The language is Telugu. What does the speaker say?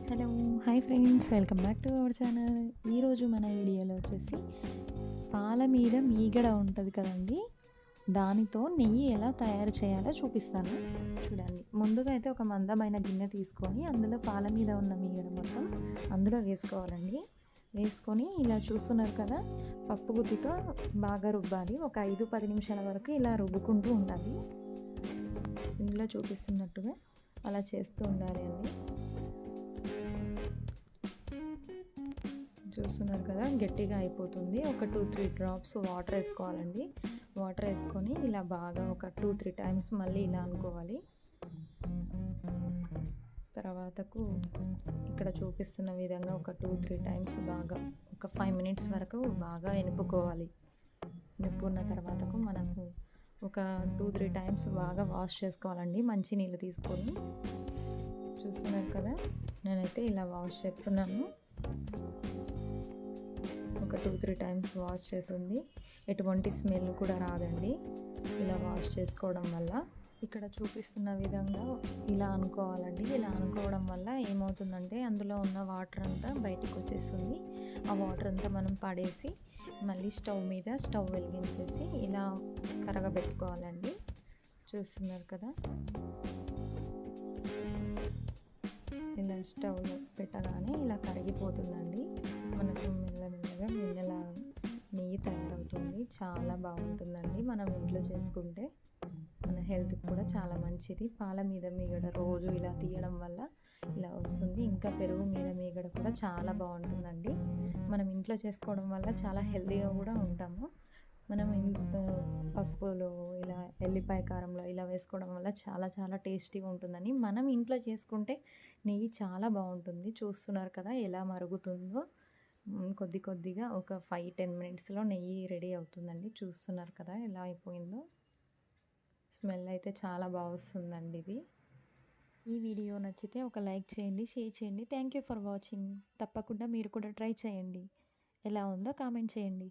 Hello hi friends, welcome back to our channel. ఈరోజు మన వీడియోలో వచ్చేసి పాల మీద మీగడ ఉంటుంది కదండి, దానితో నెయ్యి ఎలా తయారు చేయాలో చూపిస్తాను. చూడండి, ముందుగా అయితే ఒక మందమైన గిన్నె తీసుకొని అందులో పాల మీద ఉన్న మీగడ మొత్తం అందులో వేసుకోవాలండి. వేసుకొని ఇలా చూస్తున్నారు కదా, పప్పు గుత్తితో బాగా రుబ్బాలి. ఒక 5-10 నిమిషాల వరకు ఇలా రుబ్బుకుంటూ ఉండాలి. ఇందులో చూపిస్తున్నట్టుగా అలా చేస్తూ ఉండాలి అండి. చూస్తున్నారు కదా, గట్టిగా అయిపోతుంది. ఒక 2-3 డ్రాప్స్ వాటర్ వేసుకోవాలండి. వాటర్ వేసుకొని ఇలా బాగా ఒక 2-3 టైమ్స్ మళ్ళీ ఇలా అనుకోవాలి. తర్వాతకు ఇక్కడ చూపిస్తున్న విధంగా ఒక 2-3 టైమ్స్ బాగా ఒక 5 మినిట్స్ వరకు బాగా ఎనుపుకోవాలి. ఎనుపుకున్న తర్వాతకు మనకు ఒక 2-3 టైమ్స్ బాగా వాష్ చేసుకోవాలండి, మంచి నీళ్ళు తీసుకొని. చూస్తున్నారు కదా, నేనైతే ఇలా వాష్ చేస్తున్నాను. ఒక 2-3 టైమ్స్ వాష్ చేస్తుంది. ఎటువంటి స్మెల్ కూడా రాదండి ఇలా వాష్ చేసుకోవడం వల్ల. ఇక్కడ చూపిస్తున్న విధంగా ఇలా అనుకోవాలండి. ఇలా అనుకోవడం వల్ల ఏమవుతుందంటే అందులో ఉన్న వాటర్ అంతా బయటికి వచ్చేస్తుంది. ఆ వాటర్ అంతా మనం పడేసి మళ్ళీ స్టవ్ వెలిగించేసి ఇలా కరగబెట్టుకోవాలండి. చూస్తున్నారు కదా, ఇలా స్టవ్ పెట్టగానే ఇలా కరిగిపోతుందండి. మనకు మెల్లమెల్లగా నెయ్యి తయారవుతుంది. చాలా బాగుంటుందండి మనం ఇంట్లో చేసుకుంటే. మన హెల్త్కి కూడా చాలా మంచిది. పాల మీద మీగడ రోజు ఇలా తీయడం వల్ల ఇలా వస్తుంది. ఇంకా పెరుగు మీద మీగడ కూడా చాలా బాగుంటుందండి. మనం ఇంట్లో చేసుకోవడం వల్ల చాలా హెల్తీగా కూడా ఉంటాము. మనం పప్పులో ఇలా ఎల్లిపాయ కారంలో ఇలా వేసుకోవడం వల్ల చాలా చాలా టేస్టీగా ఉంటుందని మనం ఇంట్లో చేసుకుంటే నెయ్యి చాలా బాగుంటుంది. చూస్తున్నారు కదా ఎలా మరుగుతుందో. కొద్ది కొద్దిగా ఒక 5-10 మినిట్స్లో నెయ్యి రెడీ అవుతుందండి. చూస్తున్నారు కదా ఎలా అయిపోయిందో. స్మెల్ అయితే చాలా బాగా వస్తుందండి ఇది. ఈ వీడియో నచ్చితే ఒక లైక్ చేయండి, షేర్ చేయండి. Thank you for watching. తప్పకుండా మీరు కూడా ట్రై చేయండి. ఎలా ఉందో కామెంట్ చేయండి.